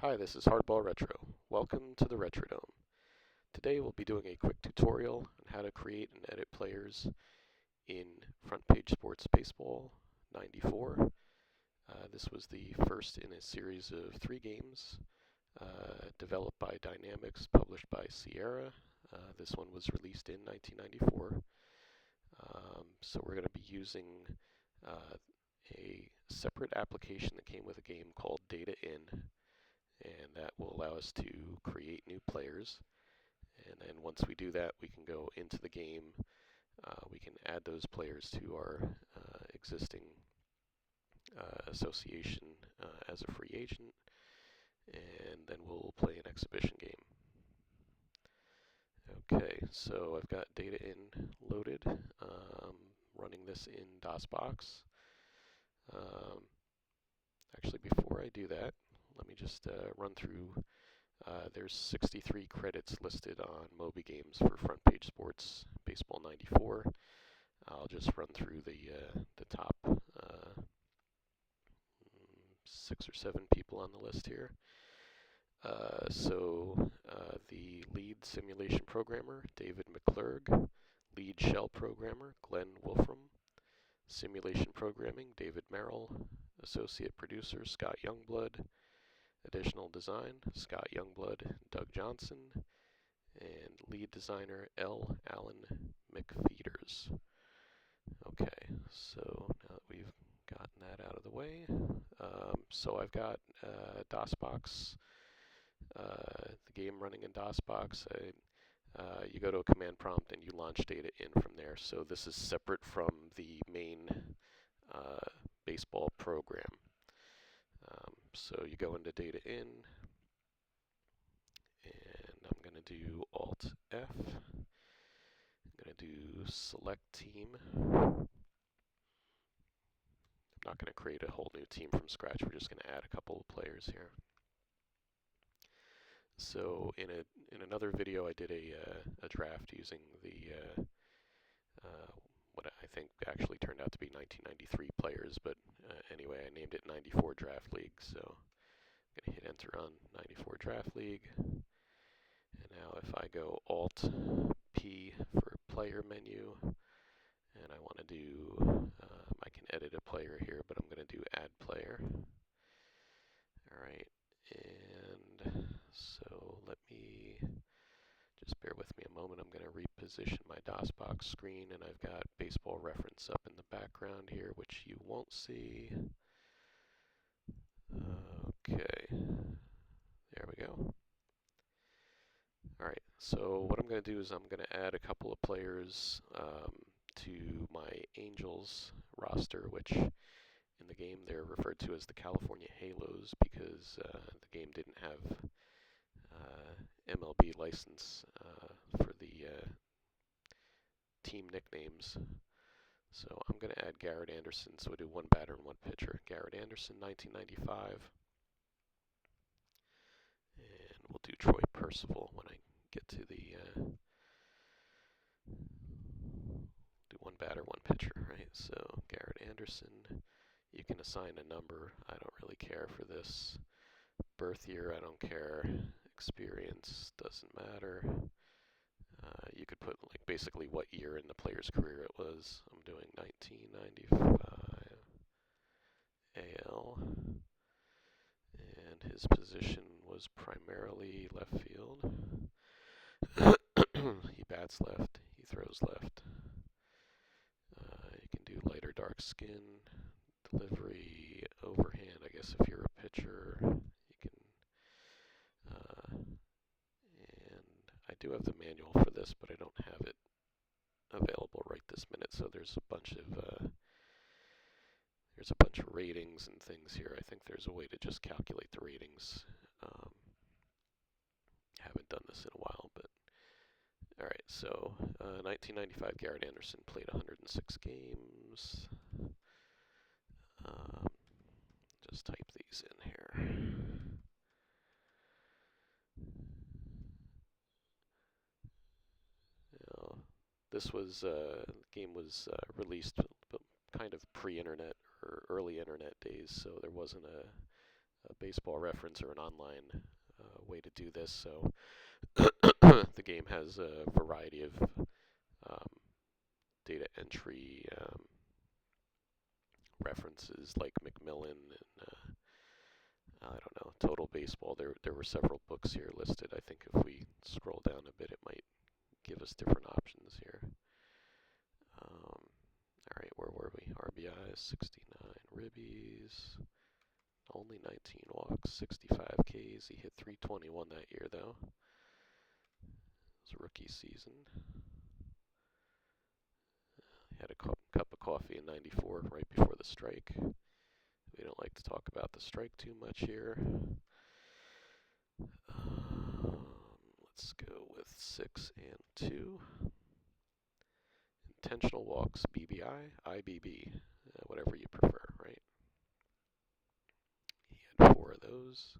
Hi, this is HardballRetro. Welcome to the Retrodome. Today we'll be doing a quick tutorial on how to create and edit players in Front Page Sports Baseball 94. This was the first in a series of 3 games developed by Dynamics, published by Sierra. This one was released in 1994. So we're going to be using a separate application that came with a game called Data In, and that will allow us to create new players. And then once we do that, we can go into the game. We can add those players to our existing association as a free agent, and then we'll play an exhibition game. Okay, so I've got Data In loaded, running this in DOSBox. Actually, before I do that, let me just run through. There's 63 credits listed on Moby Games for Front Page Sports Baseball 94. I'll just run through the top 6 or 7 people on the list here. The lead simulation programmer, David McClurg. Lead shell programmer, Glenn Wolfram. Simulation programming, David Merrill. Associate producer, Scott Youngblood. Additional design, Scott Youngblood, Doug Johnson. And lead designer, L. Allen McFeeters. Okay, so now that we've gotten that out of the way, so I've got DOSBox, the game running in DOSBox. You go to a command prompt and you launch Data In from there. So this is separate from the main baseball program. So you go into Data In, and I'm going to do Alt F. I'm going to do Select Team. I'm not going to create a whole new team from scratch. We're just going to add a couple of players here. So in another video, I did a draft using the what I think actually turned out to be 1993 players, but anyway, I named it 94 Draft League. So I'm going to hit Enter on 94 Draft League. And now if I go Alt P for Player menu, and I want to do, I can edit a player here, but I'm going to do Add Player. All right, and so let me just bear with me a moment. I'm going to reposition my DOSBox screen, and I've got Baseball Reference up in the background here, which you won't see. Okay, there we go. All right, so what I'm going to do is I'm going to add a couple of players to my Angels roster, which in the game they're referred to as the California Halos because the game didn't have MLB license for the team nicknames. So I'm going to add Garrett Anderson, so we'll do one batter and one pitcher. Garrett Anderson, 1995. And we'll do Troy Percival when I get to the do one batter, one pitcher, right? So Garrett Anderson, you can assign a number. I don't really care for this. Birth year, I don't care. Experience doesn't matter. You could put like basically what year in the player's career it was. I'm doing 1995 AL, and his position was primarily left field. He bats left, he throws left. You can do light or dark skin, delivery, overhand. I guess if you're a pitcher, you can. And I do have the manual for this, but I don't have it available right this minute. So there's a bunch of ratings and things here. I think there's a way to just calculate the ratings. Haven't done this in a while, but all right. So 1995, Garrett Anderson played 106 games. Just type these in here. Now, this was the game was released kind of pre-internet or early internet days, so there wasn't a a baseball reference or an online way to do this. So the game has a variety of um, data entry references like Macmillan and I don't know, Total Baseball. There were several books here listed. I think if we scroll down a bit, it might give us different options here. All right, where were we? RBIs, 69 ribbies, only 19 walks, 65 Ks. He hit 321 that year, though. It was a rookie season. He had a cup of coffee in '94, right before the strike. We don't like to talk about the strike too much here. Let's go with 6 and 2. Intentional walks, BBI, IBB, whatever you prefer, right? He had 4 of those.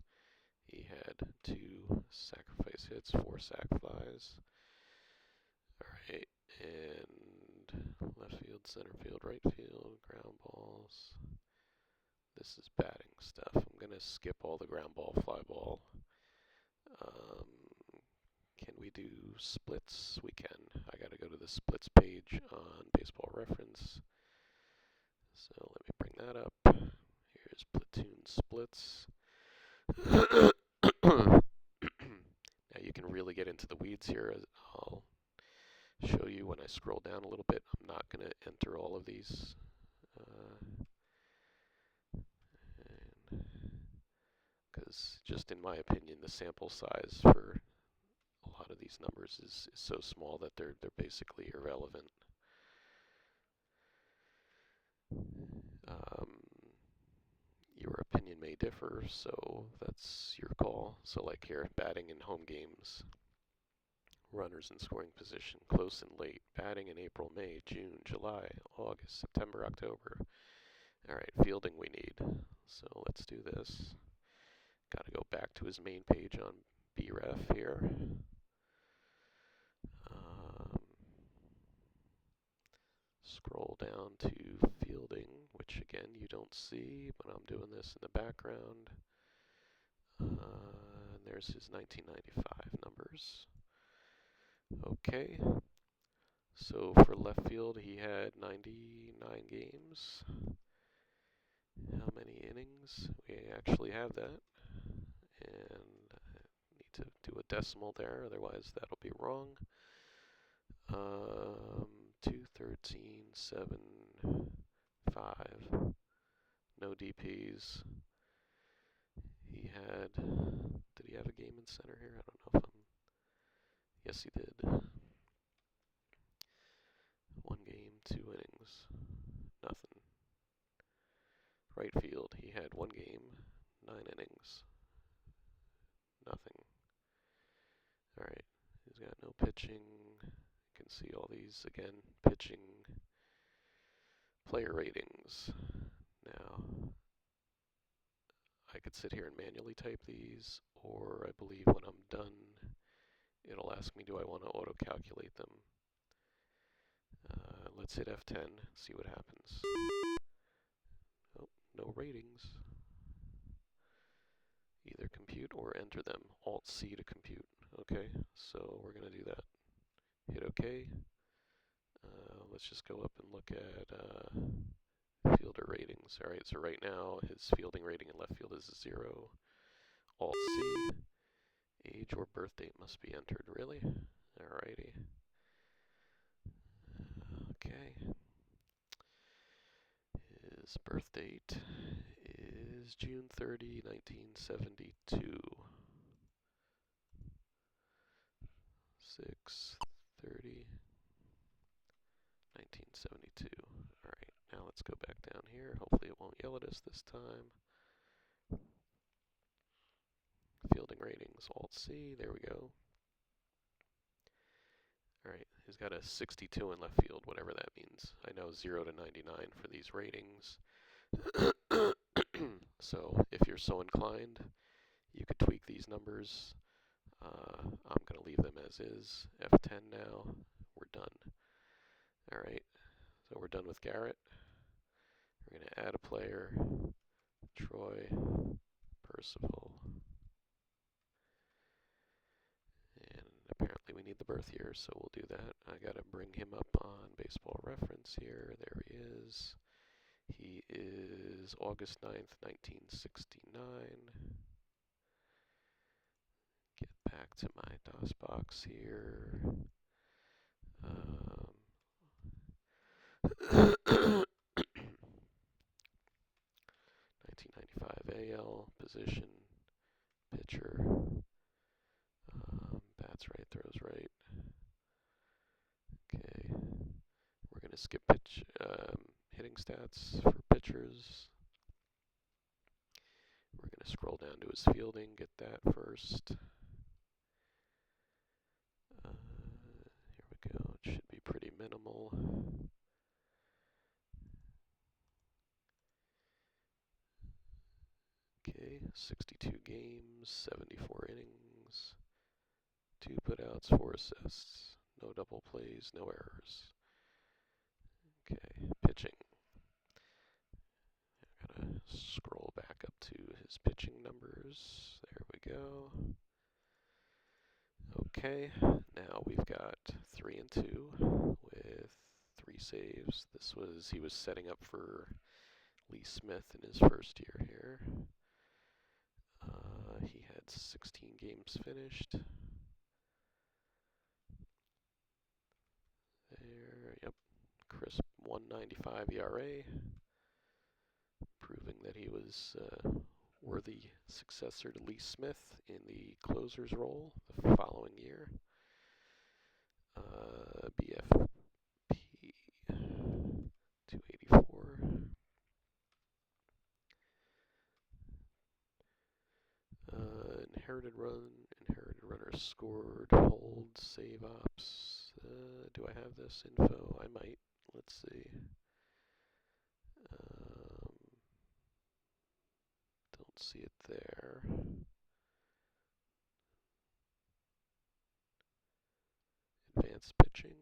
He had 2 sacrifice hits, 4 sac flies. All right, and left field, center field, right field, ground balls. This is batting stuff. I'm going to skip all the ground ball, fly ball. Can we do splits? We can. I got to go to the splits page on Baseball Reference. So let me bring that up. Here's platoon splits. Now you can really get into the weeds here. I'll show you when I scroll down a little bit. I'm not going to enter all of these. Because just in my opinion, the sample size for a lot of these numbers is so small that they're basically irrelevant. Your opinion may differ, so that's your call. So like here, batting in home games, runners in scoring position, close and late, batting in April, May, June, July, August, September, October. All right, fielding we need. So let's do this. Got to go back to his main page on BREF here. Scroll down to fielding, which again you don't see, but I'm doing this in the background. And there's his 1995 numbers. Okay. So for left field, he had 99 games. How many innings? We actually have that. And I need to do a decimal there, otherwise that'll be wrong. 213, 7, 5. No DPs. He had, did he have a game in center here? I don't know if I'm, yes he did. 1 game, 2 innings, nothing. Right field, he had 1 game, 9 innings, nothing. Alright, he's got no pitching. You can see all these, again, pitching, player ratings. Now, I could sit here and manually type these, or I believe when I'm done, it'll ask me, do I want to auto-calculate them? Let's hit F10, see what happens. Oh, no ratings. Either compute or enter them. Alt-C to compute. Okay, so we're going to do that. Hit OK. Let's just go up and look at fielder ratings. Alright, so right now his fielding rating in left field is 0. Alt-C. Age or birth date must be entered. Really? Alrighty. Okay. His birth date is June 30, 1972. 6/30, 1972. Alright, now let's go back down here. Hopefully it won't yell at us this time. Fielding ratings, Alt-C, there we go. Alright, he's got a 62 in left field, whatever that means. I know 0 to 99 for these ratings. So if you're so inclined, you could tweak these numbers. I'm going to leave them as is. F10 now. We're done. Alright, so we're done with Garrett. We're going to add a player. Troy, Percival. And apparently we need the birth year, so we'll do that. I gotta bring him up on baseball reference here. There he is. He is August 9th, 1969. Get back to my DOS box here. 1995 AL, position, pitcher, bats right, throws right. Okay, we're going to skip hitting stats for pitchers. We're going to scroll down to his fielding, get that first. Here we go, it should be pretty minimal. Okay, 62 games, 74 innings, 2 putouts, 4 assists, no double plays, no errors. Okay, pitching. I gotta scroll back up to his pitching numbers. There we go. Okay, now we've got 3 and 2 with 3 saves. He was setting up for Lee Smith in his first year here. He had 16 games finished. There, yep, crisp 1.95 ERA, proving that he was worthy successor to Lee Smith in the closer's role the following year. BFP 284. Inherited runner scored, hold, save ops. Do I have this info? I might. Let's see. Don't see it there. Advanced pitching.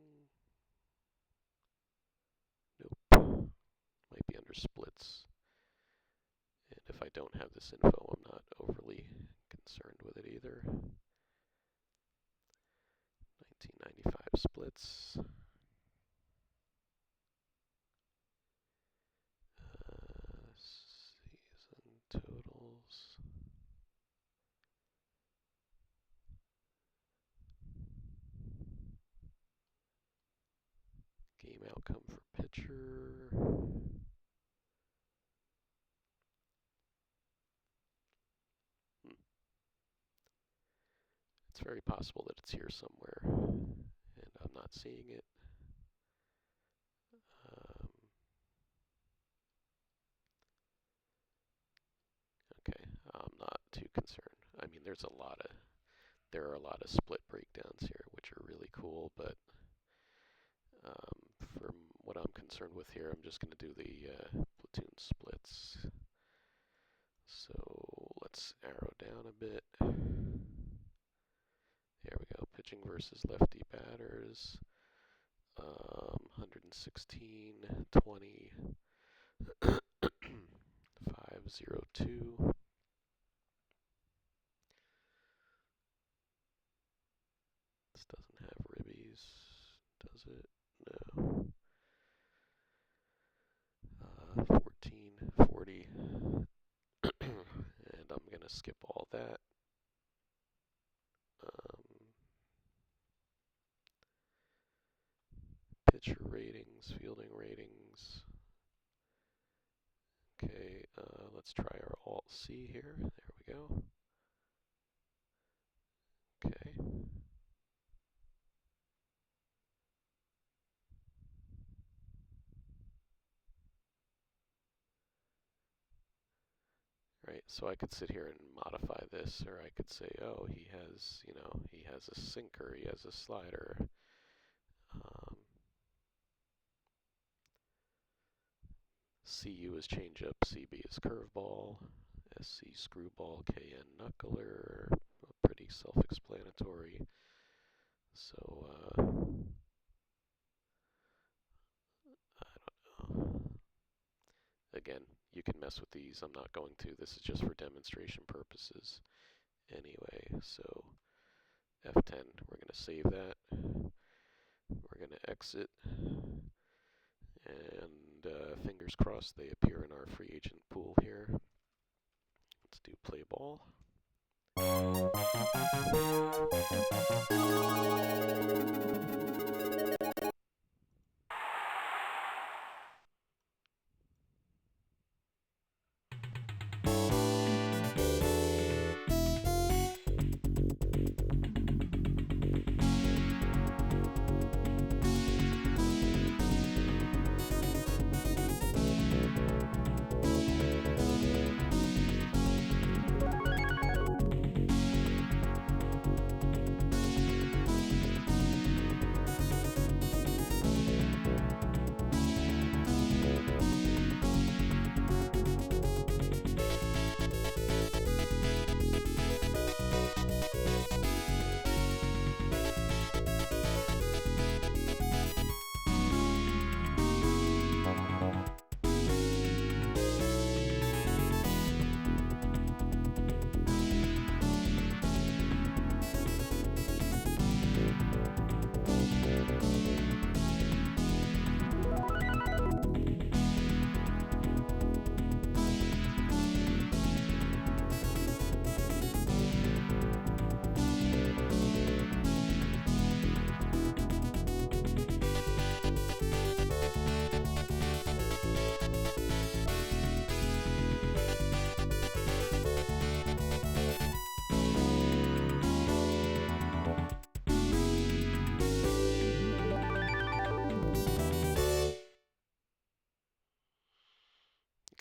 Nope. Might be under splits. And if I don't have this info, I'm not overly concerned with it either. 1995 splits. Season totals. Game outcome for pitcher. It's very possible that it's here somewhere, and I'm not seeing it. Okay, I'm not too concerned. I mean, there are a lot of split breakdowns here, which are really cool, but for what I'm concerned with here, I'm just going to do the platoon splits. So let's arrow down a bit. There we go, pitching versus lefty batters. 116, 20, 502. This doesn't have ribbies, does it? No. 14, 40. And I'm going to skip all that. Pitcher ratings, fielding ratings. Okay, let's try our Alt-C here. There we go. Okay. Right, so I could sit here and modify this, or I could say, oh, he has a sinker, he has a slider. CU is changeup, CB is curveball, SC screwball, KN knuckler, pretty self-explanatory. So, I don't know. Again, you can mess with these. I'm not going to. This is just for demonstration purposes. Anyway, so F10, we're going to save that. We're going to exit. And fingers crossed they appear in our free agent pool here. Let's do play ball.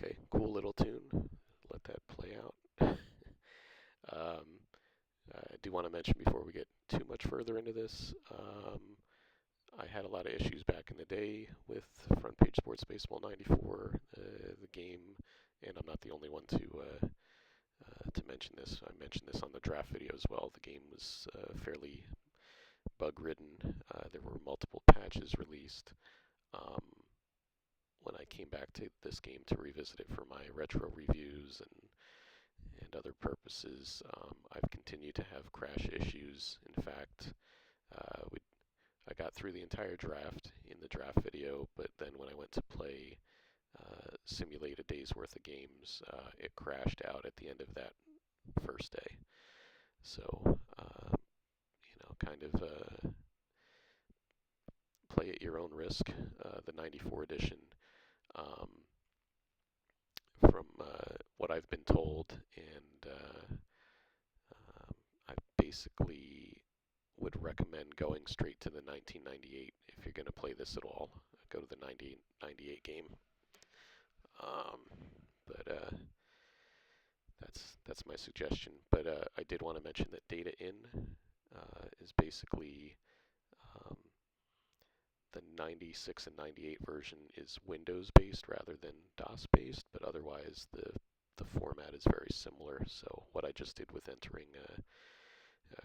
Okay, cool little tune. Let that play out. I do want to mention before we get too much further into this, I had a lot of issues back in the day with Front Page Sports Baseball 94, the game, and I'm not the only one to mention this. I mentioned this on the draft video as well. The game was fairly bug-ridden. There were multiple patches released. When I came back to this game to revisit it for my retro reviews and other purposes, I've continued to have crash issues. In fact, I got through the entire draft in the draft video, but then when I went to play simulate a day's worth of games, it crashed out at the end of that first day. So, kind of play at your own risk. The 94 edition, from what I've been told, and I basically would recommend going straight to the 1998 if you're going to play this at all. Go to the 98 game. But that's my suggestion. But I did want to mention that data in is basically the 96 and 98 version is Windows based rather than DOS based, but otherwise the format is very similar. So what I just did with entering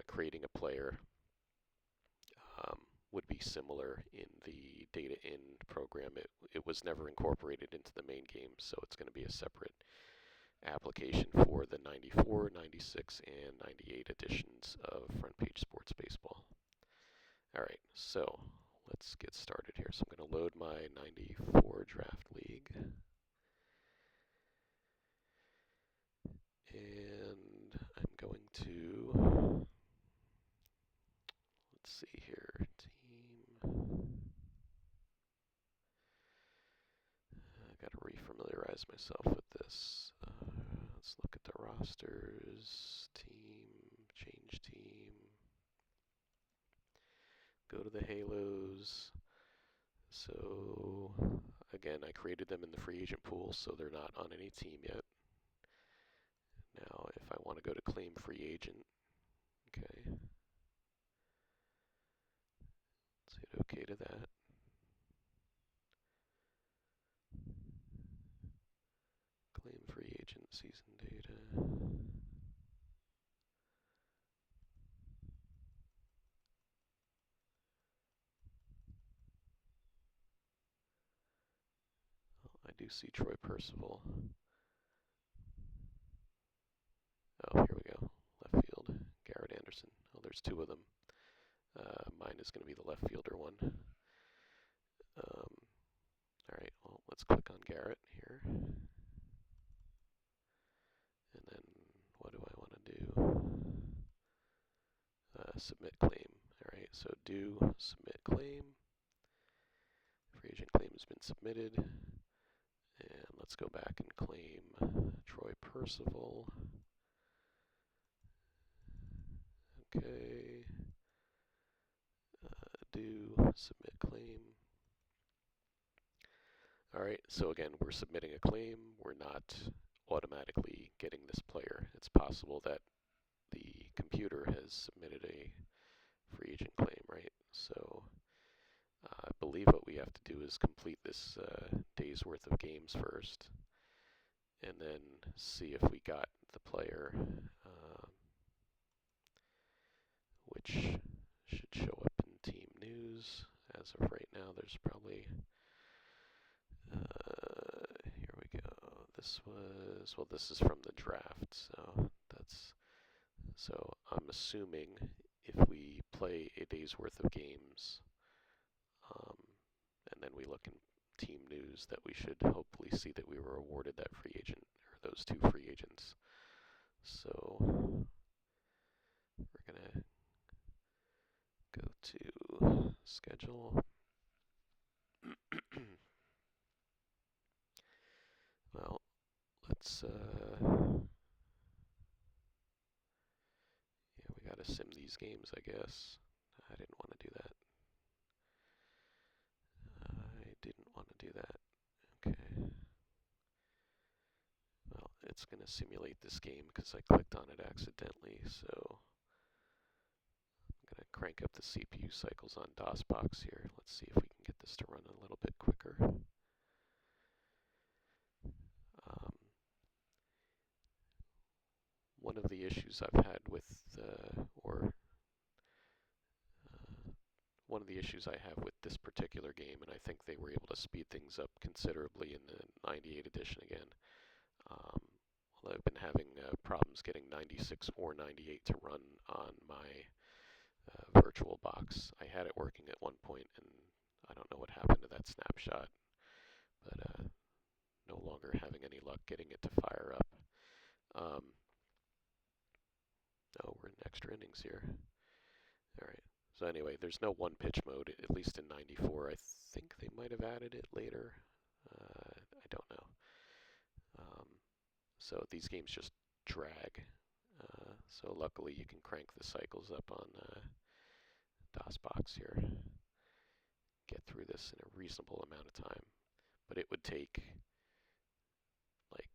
creating a player would be similar in the data in program. It was never incorporated into the main game, so it's going to be a separate application for the 94, 96, and 98 editions of Front Page Sports Baseball. Alright, so let's get started here. So I'm going to load my 94 draft league. And I'm going to, let's see here, team. I got to refamiliarize myself with this. Let's look at the rosters, team, change team. Go to the Halos. So again, I created them in the free agent pool, so they're not on any team yet. Now, if I want to go to claim free agent, okay, let's hit OK to that. Claim free agent season data. Well, I do see Troy Percival. Oh, here we go. Left field, Garrett Anderson. Oh, there's two of them. Mine is going to be the left fielder one. All right, well, let's click on Garrett here. And then what do I want to do? Submit claim. All right, so do submit claim. Free agent claim has been submitted. And let's go back and claim Troy Percival. Okay. Do submit claim. All right, so again, we're submitting a claim. We're not automatically getting this player. It's possible that the computer has submitted a free agent claim, right? So I believe what we have to do is complete this day's worth of games first, and then see if we got the player, which should show up in team news. As of right now, there's probably, here we go. This was, well, this is from the draft, so I'm assuming if we play a day's worth of games, and then we look in team news, that we should hopefully see that we were awarded that free agent, or those two free agents. So we're gonna go to schedule. Well, let's yeah, we gotta sim these games, I guess. I didn't want to do that. Okay. Well, it's going to simulate this game because I clicked on it accidentally, so I'm going to crank up the CPU cycles on DOSBox here. Let's see if we can get this to run a little bit quicker. One of the issues I've had with, one of the issues I have with this particular game, and I think they were able to speed things up considerably in the 98 edition again. Well, I've been having problems getting 96 or 98 to run on my virtual box. I had it working at one point, and I don't know what happened to that snapshot, but no longer having any luck getting it to fire up. Oh, we're in extra innings here. All right. So anyway, there's no one-pitch mode, at least in 94. I think they might have added it later. I don't know. So these games just drag. So luckily you can crank the cycles up on DOSBox here. Get through this in a reasonable amount of time. But it would take, like,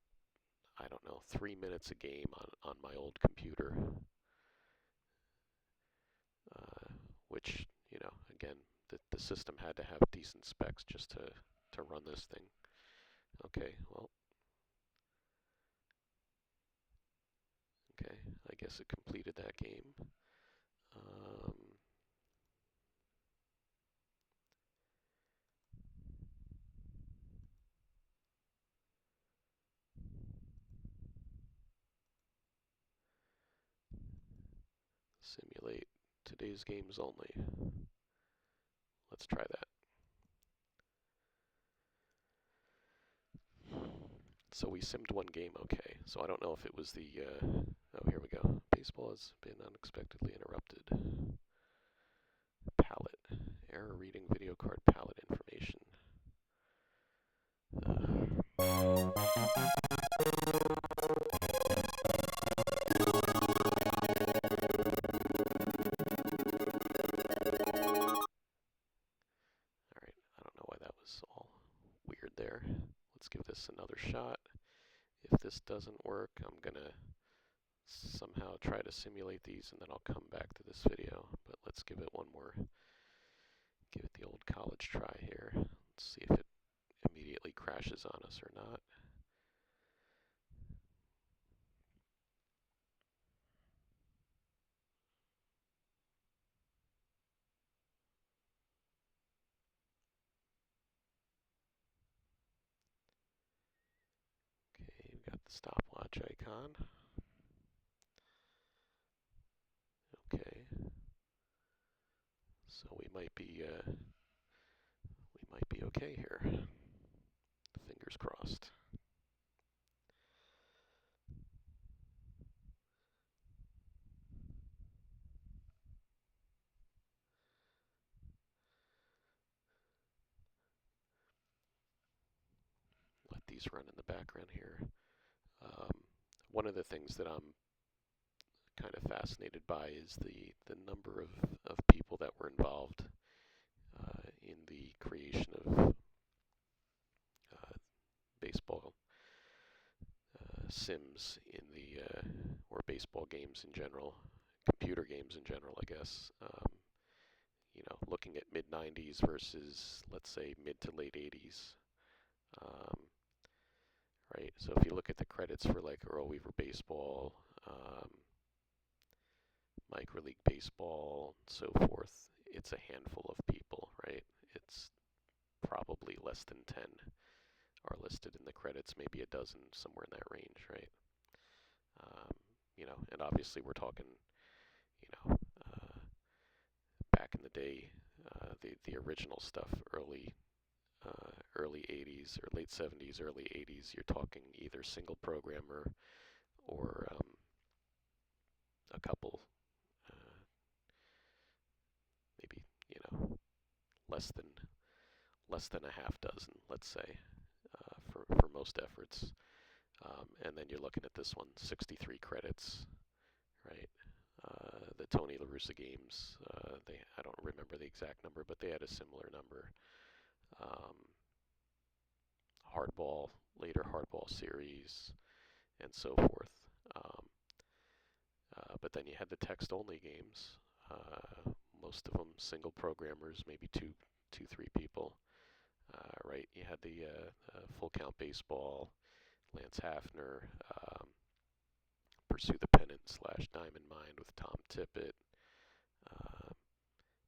I don't know, 3 minutes a game on my old computer. Which, you know, again, the system had to have decent specs just to run this thing. Okay, well. Okay, I guess it completed that game. Simulate today's games only. Let's try that. So we simmed one game, okay. So I don't know if it was the, oh, here we go. Baseball has been unexpectedly interrupted. Palette. Error reading video card palette information. Alright, I don't know why that was all weird there. Let's give this another shot. If this doesn't work, I'm gonna somehow try to simulate these and then I'll come back to this video. But let's give it one more, give it the old college try here. Let's see if it immediately crashes on us or not. stopwatch icon. Okay, so we might be okay here. Fingers crossed. Let these run in the background here. One of the things that I'm kind of fascinated by is the number of people that were involved in the creation of baseball sims in the or baseball games in general, computer games in general, I guess. Looking at mid 90s versus let's say mid to late 80s. Um, right. So if you look at the credits for like Earl Weaver Baseball, Micro League Baseball, and so forth, it's a handful of people, right? It's probably less than 10 are listed in the credits, maybe a dozen, somewhere in that range, right? And obviously we're talking, you know, back in the day, the original stuff, early 80s or late 70s, early 80s. You're talking either single programmer or a couple, maybe less than a half dozen, let's say, for most efforts. And then you're looking at this one, 63 credits, right? The Tony La Russa games, I don't remember the exact number, but they had a similar number. Um, Hardball, later Hardball series, and so forth. Um, but then you had the text-only games. Most of them single programmers, maybe two, three people. Right? You had the full count baseball, Lance Hafner, Pursue the Pennant / Diamond Mine with Tom Tippett, uh,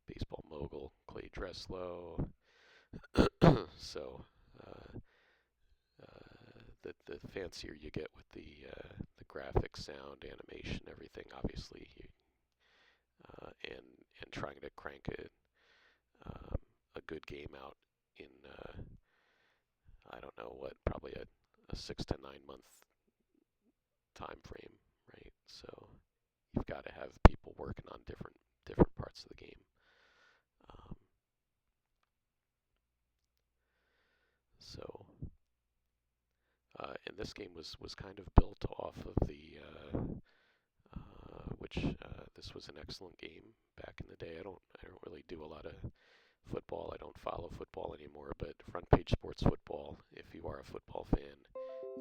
Baseball Mogul, Clay Dresslow. So the fancier you get with the graphics, sound, animation, everything, obviously, and trying to crank a good game out in I don't know what, probably a 6 to 9 month time frame, right? So you've got to have people working on different parts of the game. Um, so and this game was kind of built off of the which this was an excellent game back in the day. I don't really do a lot of football. I don't follow football anymore, but Front Page Sports Football, if you are a football fan,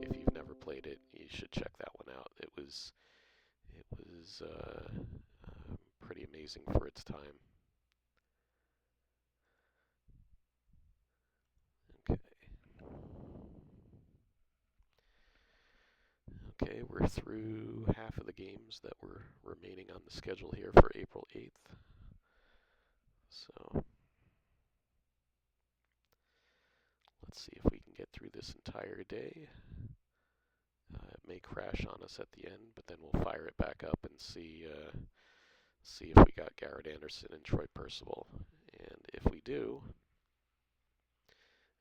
if you've never played it, you should check that one out. It was pretty amazing for its time. Okay. Okay, we're through half of the games that were remaining on the schedule here for April 8th. So let's see if we can get through this entire day. It may crash on us at the end, but then we'll fire it back up and see if we got Garrett Anderson and Troy Percival. And if we do,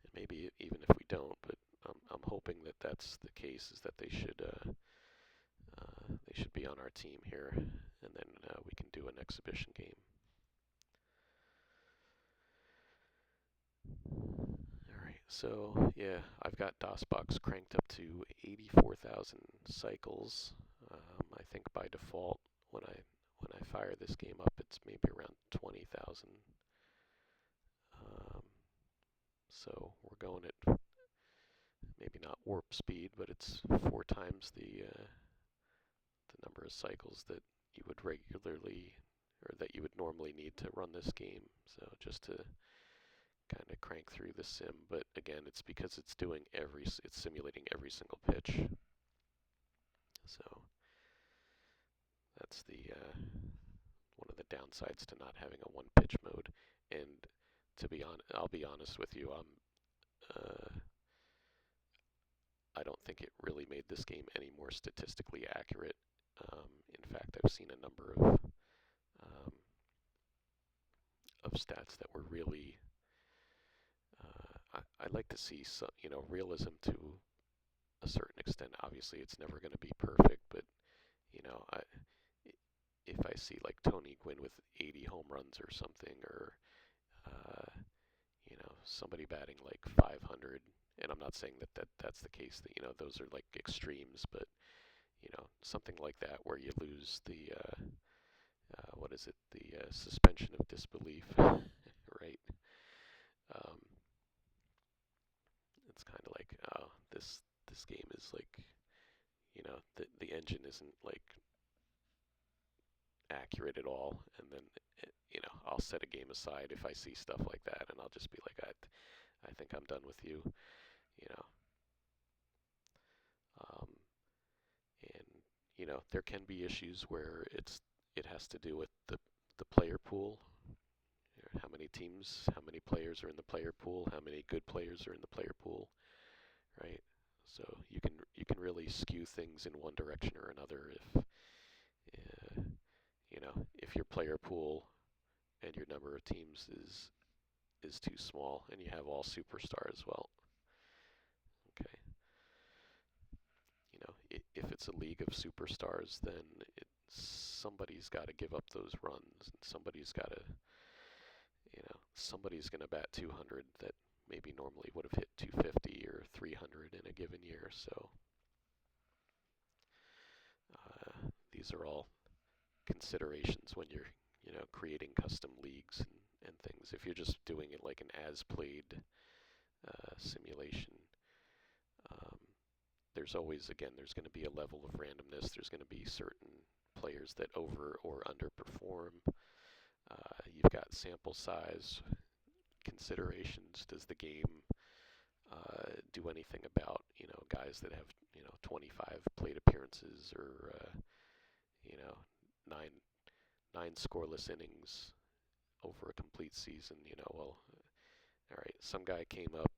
and maybe even if we don't, but I'm hoping that that's the case, is that they should be on our team here, and then we can do an exhibition game. Alright, so yeah, I've got DOSBox cranked up to 84,000 cycles. I think by default, when I fire this game up, it's maybe around 20,000. So we're going at maybe not warp speed, but it's 4 times the number of cycles that you would regularly, or that you would normally need to run this game. So just to kind of crank through the sim, but again, it's because it's simulating every single pitch. So that's one of the downsides to not having a one pitch mode. And I'll be honest with you, I don't think it really made this game any more statistically accurate. In fact, I've seen a number um, of stats that were really. I like to see realism to a certain extent. Obviously, it's never going to be perfect, but you know, I, if I see like Tony Gwynn with 80 home runs or something, or somebody batting like 500, and I'm not saying that's the case. That those are like extremes, but something like that where you lose the what is it? The suspension of disbelief, right? Um, it's kind of like, oh, this game is like, the engine isn't like accurate at all, and then I'll set a game aside if I see stuff like that, and I'll just be like, I think I'm done with you, you know. Um, and there can be issues where it has to do with the player pool. How many teams, how many players are in the player pool, how many good players are in the player pool, right? So you can really skew things in one direction or another if your player pool and your number of teams is too small and you have all superstars. Well, okay, if it's a league of superstars, then somebody's got to give up those runs, and somebody's going to bat 200 that maybe normally would have hit 250 or 300 in a given year. So these are all considerations when you're creating custom leagues and things. If you're just doing it like an as played simulation, um, there's always, again, there's going to be a level of randomness. There's going to be certain players that over or underperform. You've got sample size considerations. Does the game do anything about guys that have 25 plate appearances, or nine scoreless innings over a complete season? Well, all right, some guy came up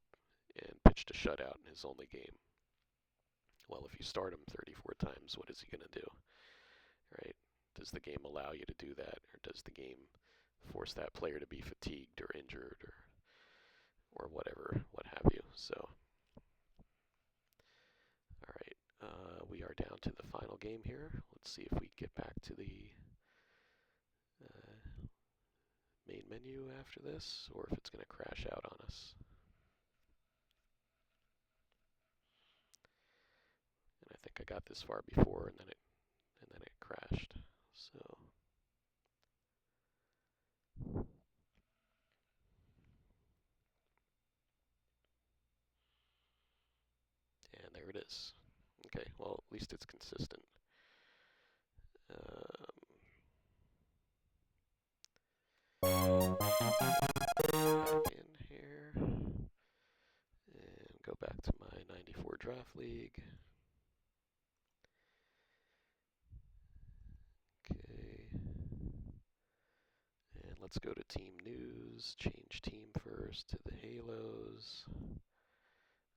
and pitched a shutout in his only game. Well, if you start him 34 times, what is he going to do? Right? Does the game allow you to do that, or does the game force that player to be fatigued or injured or whatever, what have you? So, all right, we are down to the final game here. Let's see if we get back to the main menu after this, or if it's going to crash out on us. And I think I got this far before, and then it crashed. So. And there it is. Okay, well, at least it's consistent. In here, and go back to my 94 draft league. Okay, and let's go to team news. Change team first to the Halos.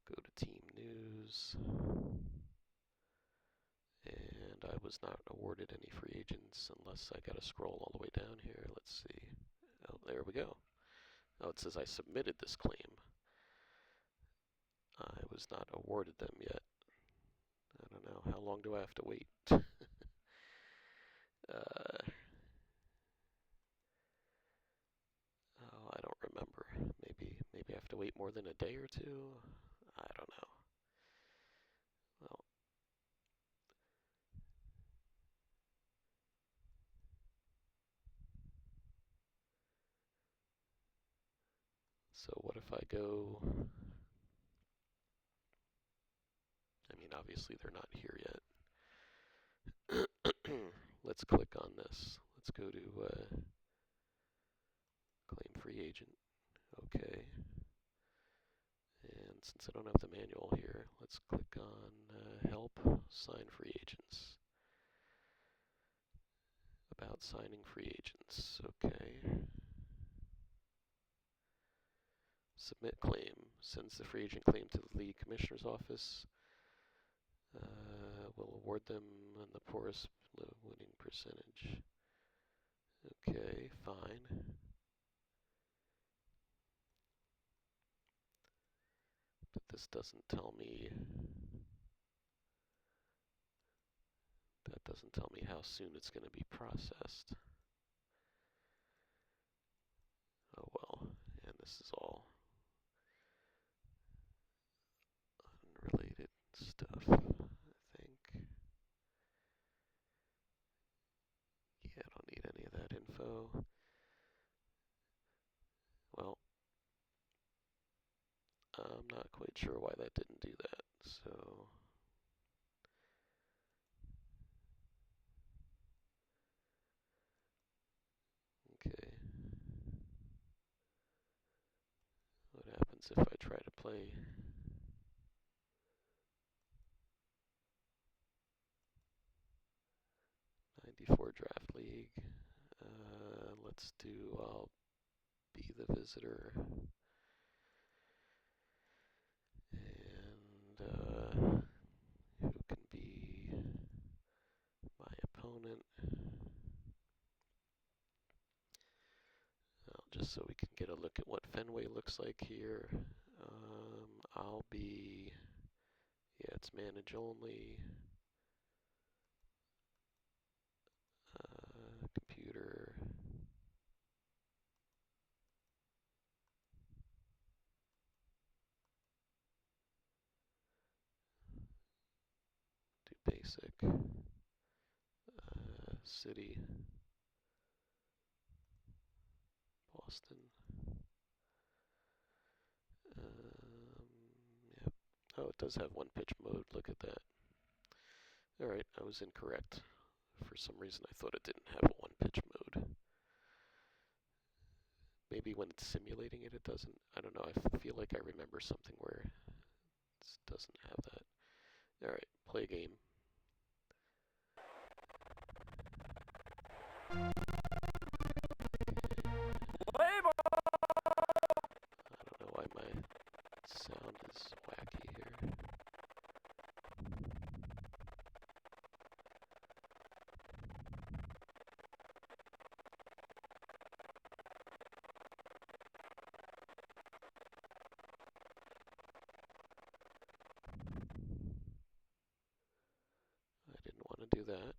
Go to team news. And I was not awarded any free agents unless I got to scroll all the way down here. Let's see. Oh, there we go. Oh, it says I submitted this claim. I was not awarded them yet. I don't know. How long do I have to wait? Oh, I don't remember. Maybe I have to wait more than a day or two. I don't know. Well, so what if I go? I mean, obviously they're not here yet. Let's click on this. Let's go to claim free agent. Okay. And since I don't have the manual here, let's click on help, sign free agents. About signing free agents. Okay. Submit claim. Sends the free agent claim to the league commissioner's office. award them the poorest winning percentage. Okay, fine. But this doesn't tell me, that doesn't tell me how soon it's going to be processed. Oh well, and this is all unrelated stuff, I think. Yeah, I don't need any of that info. Well, I'm not quite sure why that didn't do that, so... Okay. What happens if I try to play... 94 Draft League. Let's do, I'll be the visitor. And who can be my opponent? Just so we can get a look at what Fenway looks like here. I'll be, yeah, it's manage only. Computer. Do basic. City. Boston. Yep. Oh, it does have one pitch mode. Look at that. Alright, I was incorrect. For some reason I thought it didn't have a one pitch mode. Maybe when it's simulating it, it doesn't. I don't know. I feel like I remember something where it doesn't have that. Alright, play a game. Play ball! I don't know why my sound is wacky here. I didn't want to do that.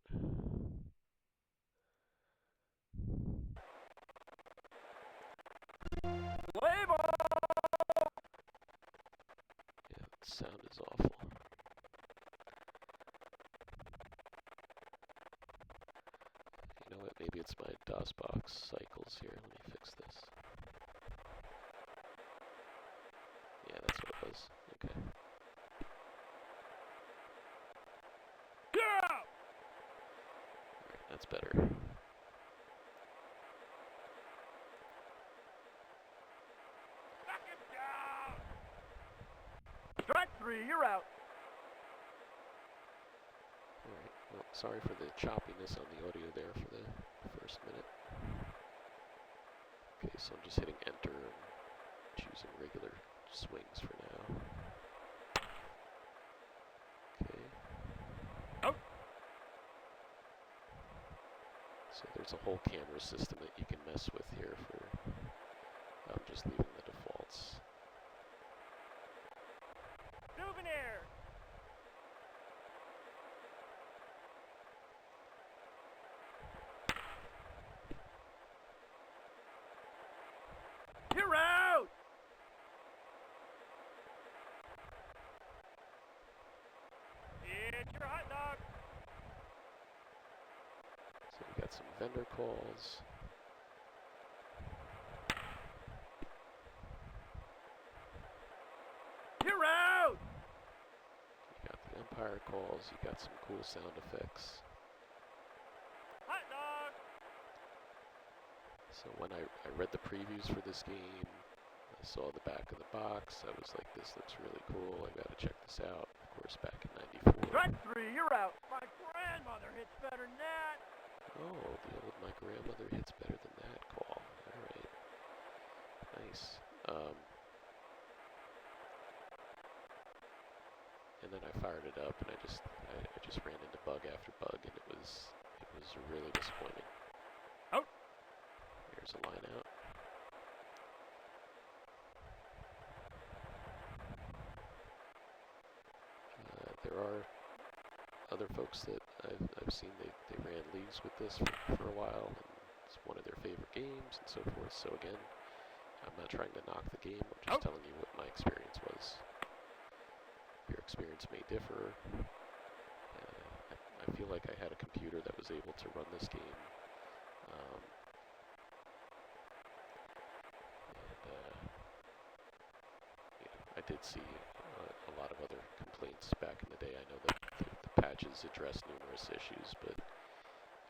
Play ball! Yeah, the sound is awful. You know what? Maybe it's my DOSBox cycles here. Let me fix this. Yeah, that's what it was. Okay. Yeah! Alright, that's better. Knock him down! Strike three, you're out. Alright, well, sorry for the choppiness on the audio there for the first minute. Okay, so I'm just hitting enter and choosing regular swings for now. Okay. Out. So there's a whole camera system that you can mess with here for, I'm just leaving the defaults. Souvenir! You're out! It's your hot dog! So we got some vendor calls. You're out! You got the umpire calls. You got some cool sound effects. Hot dog! So when I read the previews for this game, I saw the back of the box. I was like, this looks really cool. I gotta check this out. Of course, back in '94. Strike three, you're out. My grandmother hits better than that. Oh, the old my grandmother hits better than that call. All right, nice. And then I fired it up, and I just just ran into bug after bug, and it was really disappointing. Out. There's a line out. There are other folks that I've seen, they ran leagues with this for a while, and it's one of their favorite games and so forth. So again, I'm not trying to knock the game, I'm just telling you what my experience was. Your experience may differ. I feel like I had a computer that was able to run this game. I did see a lot of other complaints back in the day. I know that the patches addressed numerous issues, but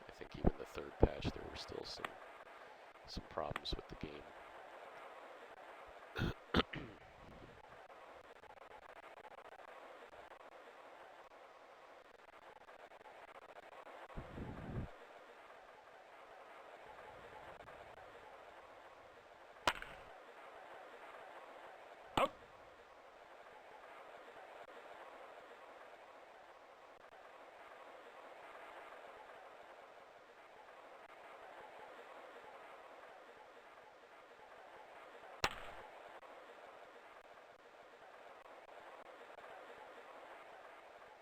I think even the third patch there were still some problems with the game.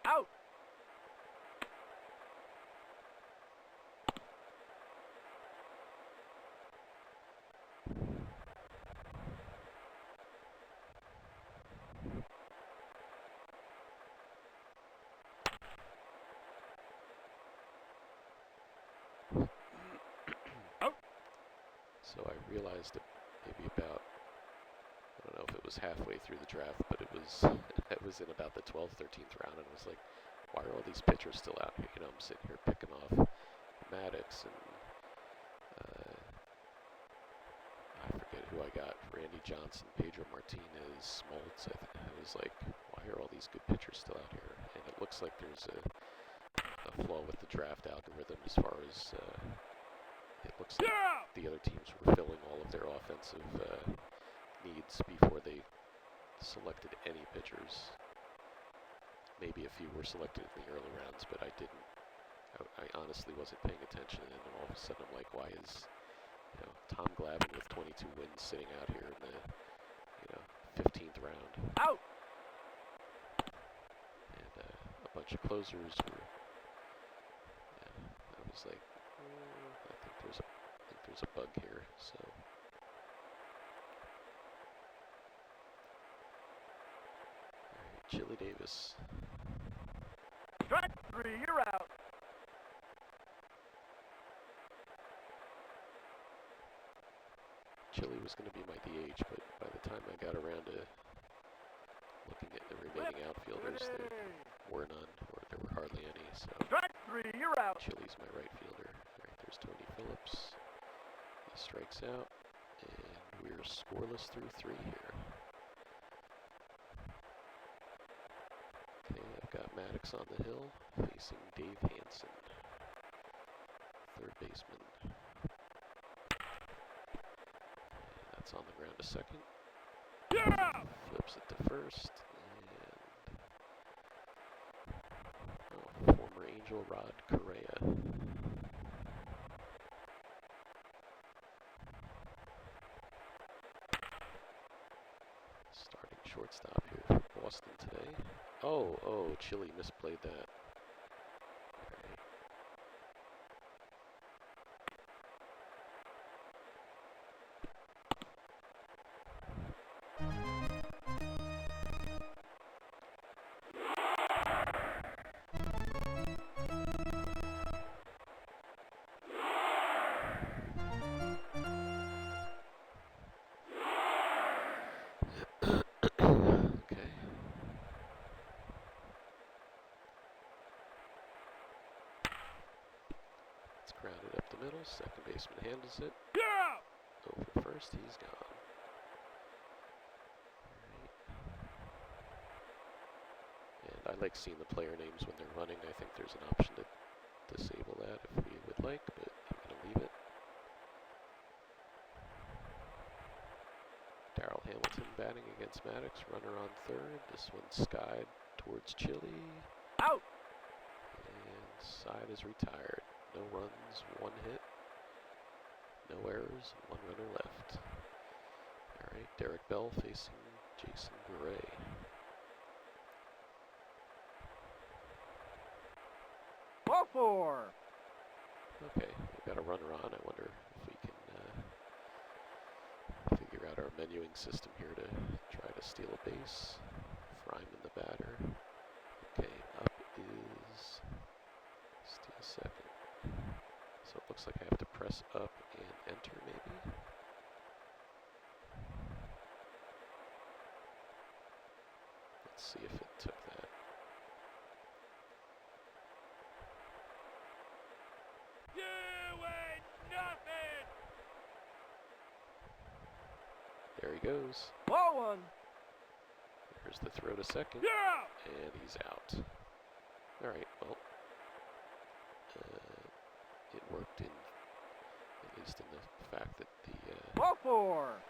Out. So I realized it maybe about, I don't know if it was halfway through the draft, but it was in about the 12th, 13th round, and I was like, why are all these pitchers still out here? You know, I'm sitting here picking off Maddox and I forget who I got, Randy Johnson, Pedro Martinez, Smoltz. I was like, why are all these good pitchers still out here? And it looks like there's a flaw with the draft algorithm as far as it looks like the other teams were filling all of their offensive needs before they selected any pitchers. Maybe a few were selected in the early rounds, but I didn't. I honestly wasn't paying attention, and then all of a sudden I'm like, why is Tom Glavine with 22 wins sitting out here in the 15th round? Out. And a bunch of closers were. I was like, I think there's a bug here. So. Alright, Chili Davis. Strike 3, you're out. Chili was going to be my DH, but by the time I got around to looking at the remaining outfielders, there were none, or there were hardly any. So. Strike 3, you're out. Chili's my right fielder. Alright, there's Tony Phillips. He strikes out, and we're scoreless through 3 here. Okay, I've got Maddox on the hill, facing Dave Hansen, third baseman. And that's on the ground to second. Yeah! Flips it to first, and former Angel Rod Correa. Starting shortstop here for Boston today. Oh, Chili misplayed that. Grounded up the middle, second baseman handles it. Yeah! Over first, he's gone. Alright. And I like seeing the player names when they're running. I think there's an option to disable that if we would like, but I'm going to leave it. Darrell Hamilton batting against Maddox, runner on third. This one's skied towards Chili. Out! side is retired. No runs, 1 hit, no errors, 1 runner left. Alright, Derek Bell facing Jason Beret. Ball 4. Okay, we've got a runner on. I wonder if we can figure out our menuing system here to try to steal a base. Fryman the batter. Okay, up is steal second. So it looks like I have to press up and enter maybe. Let's see if it took that. You ain't nothing. There he goes. Ball 1. Here's the throw to second. Yeah. And he's out. Alright, well, it worked at least in the fact that the Ball 4.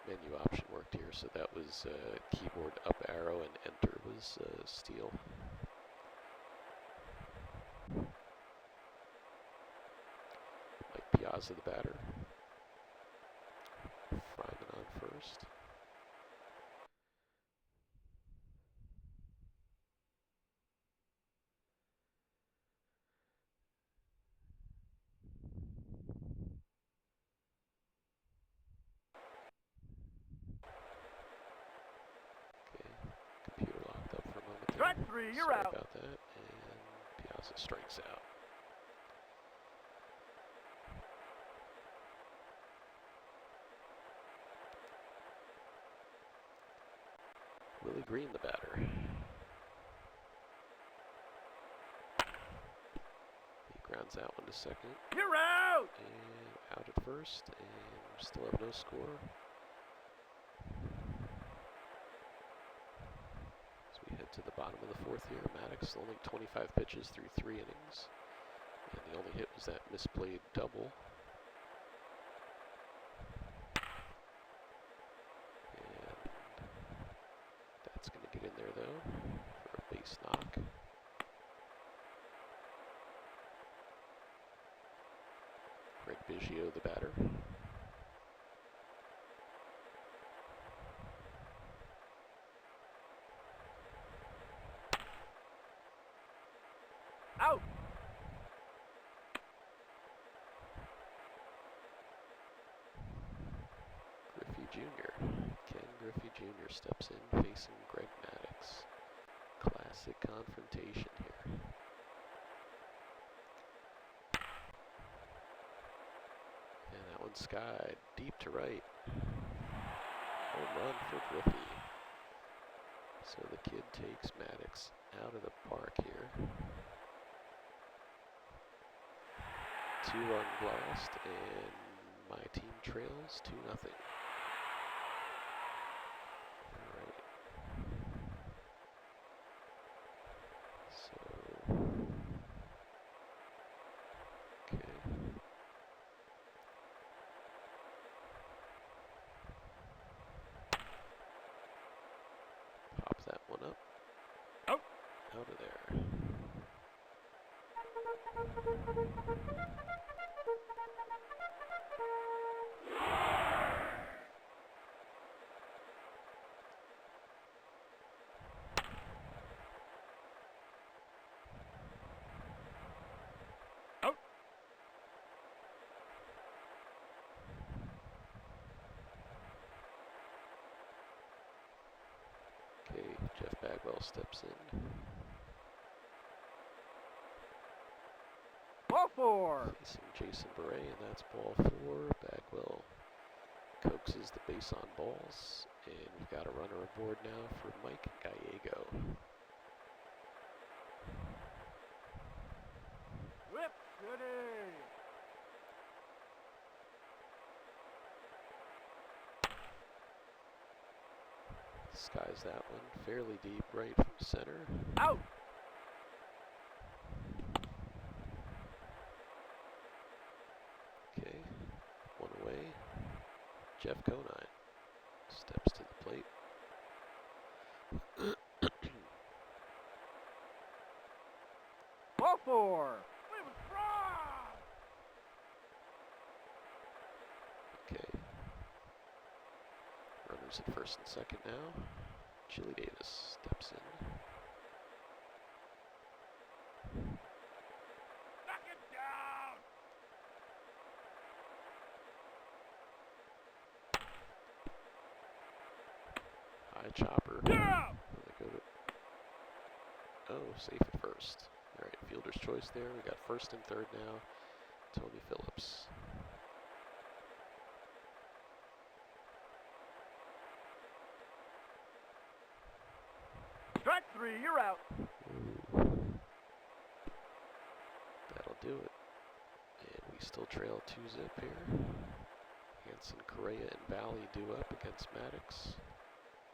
menu option worked here, so that was keyboard up arrow and enter was steal. Mike Piazza the batter. Fryman on first. Okay, computer locked up for a moment there. Strike 3, you're Sorry out. about that, and Piazza strikes out. Willie Green the batter. He grounds out one to second. You're out. And out at first, and we still have no score. As we head to the bottom of the 4th here, Maddox only 25 pitches through 3 innings. And the only hit was that misplayed double. That's going to get in there, though, for a base knock. Greg Biggio, the batter. Out. Griffey Jr. Ken Griffey Jr. steps in, facing Greg Maddox. Classic confrontation here. And that one's skied deep to right. Home run for Griffey. So the kid takes Maddox out of the park here. 2-run blast, and my team trails 2-0. Alright. So, okay. Pop that one up. Out. Out of there. Okay, Jeff Bagwell steps in. Ball 4. Facing Jason Beret, and that's ball 4. Bagwell coaxes the base on balls, and we've got a runner aboard now for Mike Gallego. Whip City. Skies that one fairly deep right from center. Out. Okay, one away. Jeff Conine steps to the plate. Ball Ball 4. We was wrong. Okay. Runners at first and second now. Chili Davis steps in. Knock it down. High chopper. Yeah. They go to, oh, safe at first. All right, fielder's choice there. We got first and third now. Tony Phillips. Strike 3, you're out. Ooh. That'll do it. And we still trail 2-zip here. Hanson, Correa, and Valley due up against Maddox.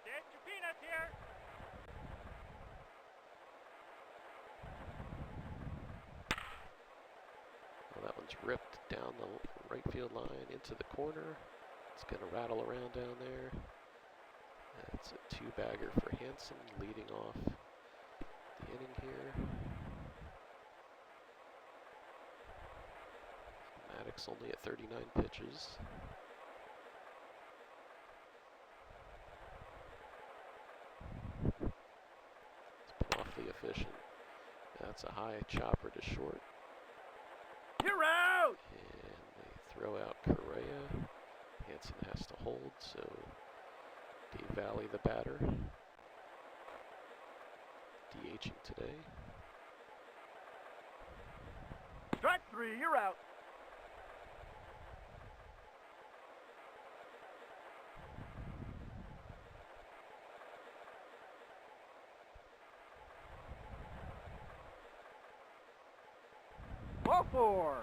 Get your peanuts here. Well, that one's ripped down the right field line into the corner. It's going to rattle around down there. That's a 2-bagger for Hanson, leading off the inning here. Maddox only at 39 pitches. It's awfully efficient. That's a high chopper to short. You're out. And they throw out Correa. Hanson has to hold, so Dave Valley, the batter, DHing today. Strike 3, you're out. Ball 4.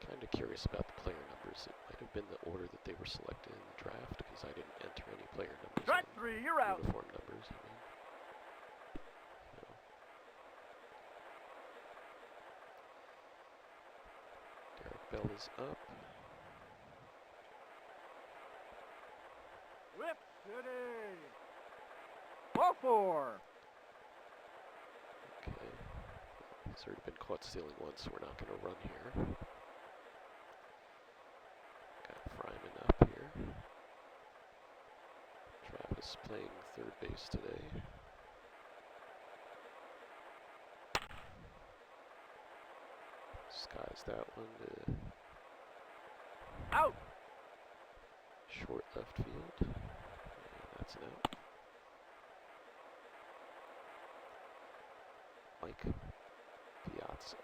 Kind of curious about the player numbers. It might have been the order that they were selected in the draft because I didn't enter any player numbers. Strike 3, you're out. Uniform numbers, I mean. You know. Derek Bell is up. Whip City. Ball 4. Okay. Well, he's already been caught stealing once, so we're not going to run here. Got Fryman up here. Travis playing third base today. Skies that one to Out. short left field. And that's an out. Mike Piazza.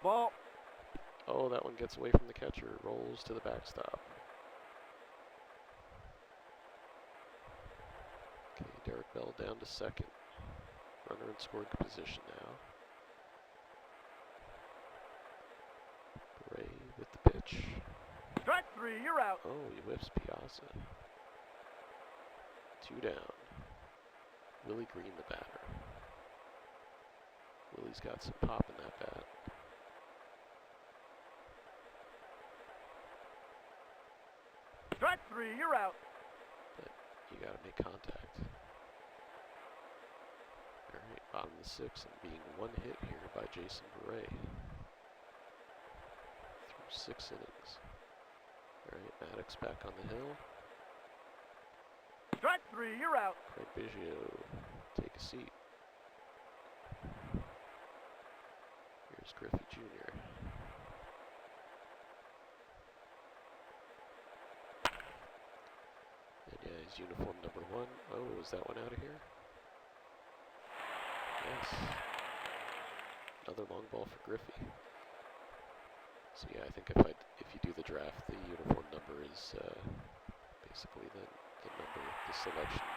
Ball. Oh, that one gets away from the catcher. Rolls to the backstop. Okay, Derek Bell down to second. Runner in scoring position now. Bray with the pitch. Strike 3, you're out. Oh, he whiffs Piazza. 2 down. Willie Green, the batter. Willie's got some pop in that bat. Strike 3, you're out. But you gotta make contact. Alright, bottom of the 6th, and being one hit here by Jason Bray. Through 6 innings. Alright, Maddox back on the hill. Strike 3, you're out. Craig Biggio, take a seat. Here's Griffey Jr. And yeah, his uniform number 1. Oh, is that one out of here? Yes. Another long ball for Griffey. So yeah, I think if you do the draft, the uniform number is basically the number, the selection,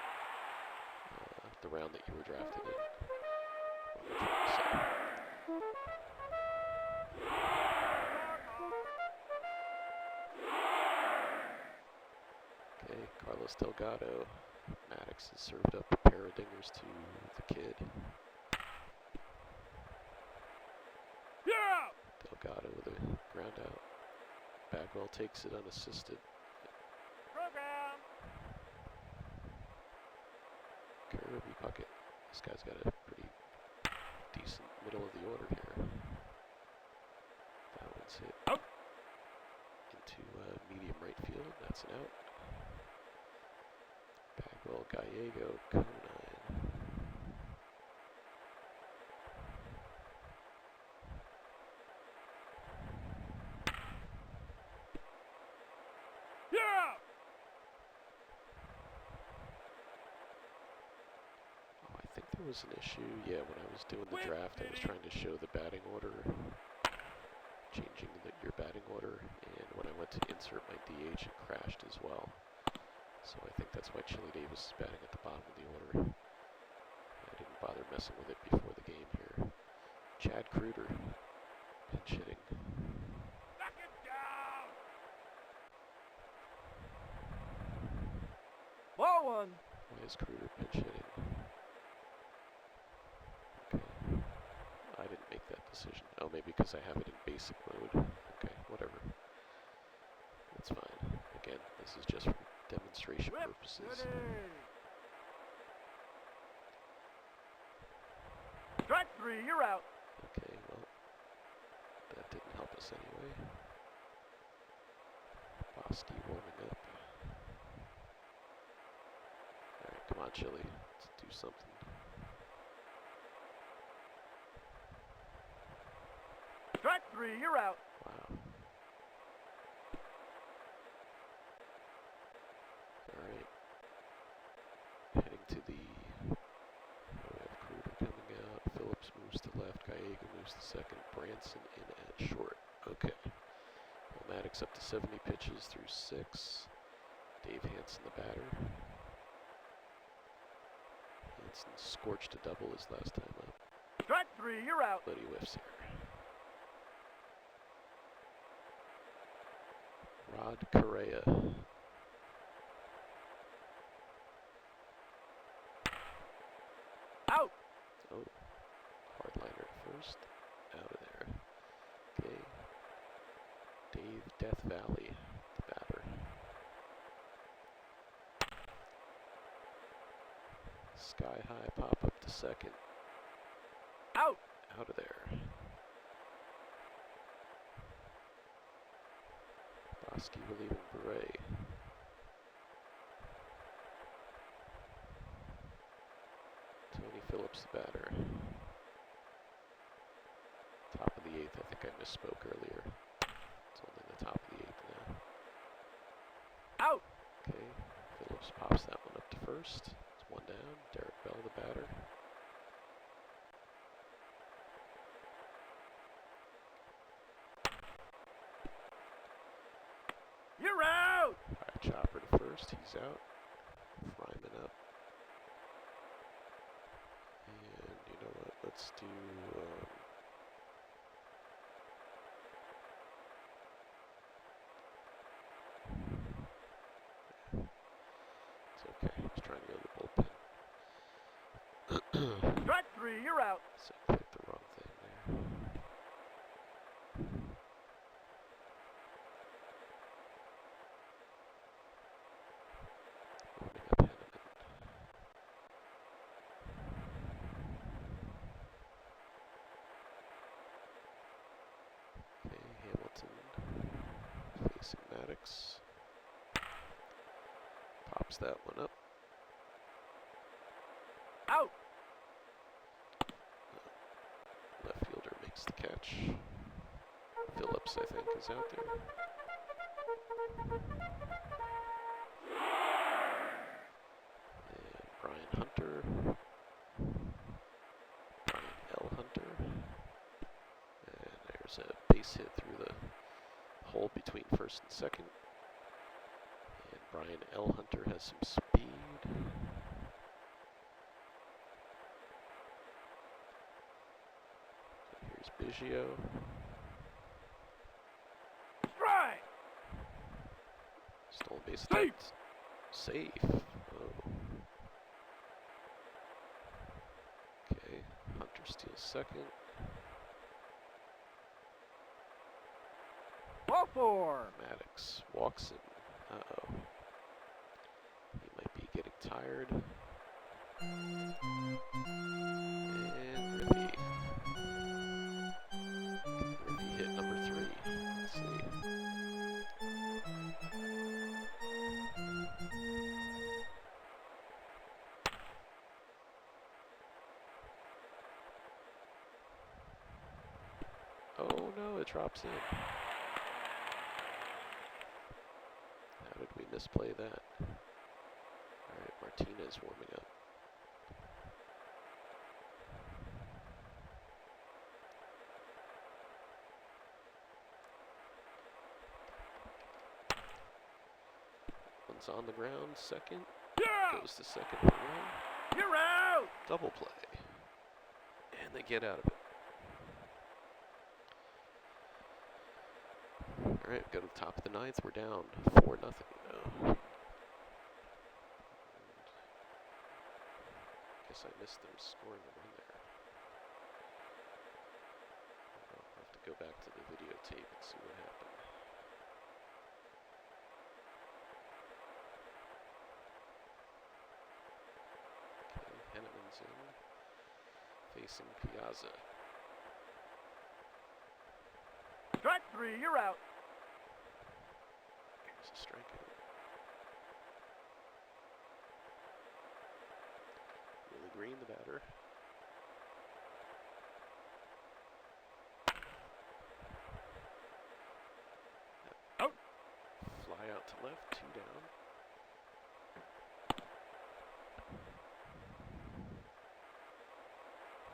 the round that you were drafted in. What am I trying to say? Okay, Carlos Delgado. Maddox has served up a pair of dingers to the kid. Bagwell takes it unassisted. Program. Kirby Puckett. This guy's got a pretty decent middle of the order here. That one's hit out into medium right field. That's an out. Bagwell, Gallego, Conine. Yeah. Oh, I think there was an issue. Yeah, when I was doing the draft, I was trying to show the batting order, changing your batting order, and when I went to insert my DH, it crashed as well. So I think that's why Chili Davis is batting at the bottom of the order. I didn't bother messing with it before the game here. Chad Kruger, pinch hitting. Knock it down. Ball one. Why is Kruger pinch hitting? Okay. I didn't make that decision. Oh, maybe because I have it in basic mode. Okay, whatever. That's fine. Again, this is just for demonstration Whip purposes. city. Strike three, you're out. Okay, well, that didn't help us anyway. Bosky warming up. Alright, come on, Chili. Let's do something. Strike three, you're out. Wow. Alright. Heading to the... we have Kruger coming out. Phillips moves to left. Gallego moves to second. Branson in at short. Okay. Maddox up to 70 pitches through 6. Dave Hansen the batter. Hansen scorched a double his last time up. Strike three, you're out. But he whiffs here. Rod Correa. Out. Oh. Hardliner at first. Out of there. Okay. Dave Death Valley, the batter. Sky high pop up to second. Out. Out of there. Bosky relieving Beret. Tony Phillips the batter. Top of the 8th. I think I misspoke earlier. It's only the top of the 8th now. Out. Okay. Phillips pops that one up to first. It's one down. Derek Bell the batter. You're out. Alright, Chopper to first. He's out. Fryman up. And you know what? Let's do... it's okay. I was trying to go to the bullpen. Strike three, you're out. So I clicked the wrong thing there. Warming up Henneman. Okay, Hamilton facing Maddox. Pops that one up. Out. Left fielder makes the catch. Phillips, I think, is out there. And Brian Hunter. Brian L. Hunter. And there's a base hit through the hole between first and second. And Brian L. Hunter has some speed. Here's Biggio. Strike. Stolen base Safe. attacked. Safe. Oh. Okay. Hunter steals second. Ball four. 4. Maddox walks in. Uh-oh. He might be getting tired. And Rippy. Rippy hit number 3. Let's see. Oh no, it drops in. How did we misplay that? Alright, Martinez warming up. One's on the ground, second. Goes to second for 1. You're out! Double play. And they get out of it. Alright, go to the top of the 9th. We're down 4-0 now. Guess I missed them scoring a run there. I'll have to go back to the videotape and see what happened. Okay, Henneman's in. Facing Piazza. Strike 3, you're out. There's a strikeout. Willie Green, the batter. Out. Fly out to left, 2 down.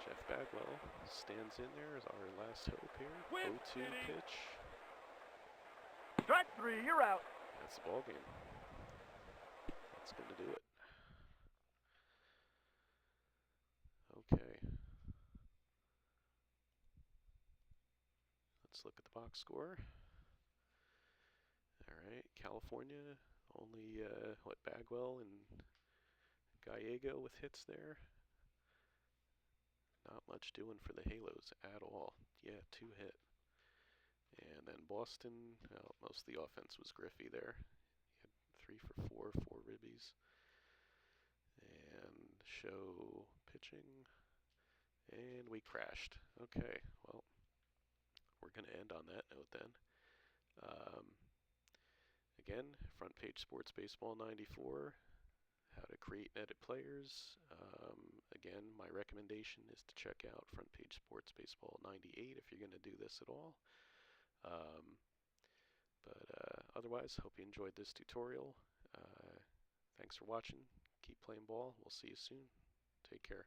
Jeff Bagwell stands in there as our last hope here. 0-2 pitch. Strike 3, you're out. That's the ball game. That's going to do it. Okay. Let's look at the box score. All right, California, only, Bagwell and Gallego with hits there. Not much doing for the Halos at all. Yeah, 2 hit. And then Boston, well, most of the offense was Griffey there. He had 3 for 4, 4 ribbies. And Show pitching. And we crashed. Okay, well, we're going to end on that note then. Again, Front Page Sports Baseball 94. How to create and edit players. Again, my recommendation is to check out Front Page Sports Baseball 98 if you're going to do this at all. Otherwise, hope you enjoyed this tutorial. Thanks for watching. Keep playing ball. We'll see you soon. Take care.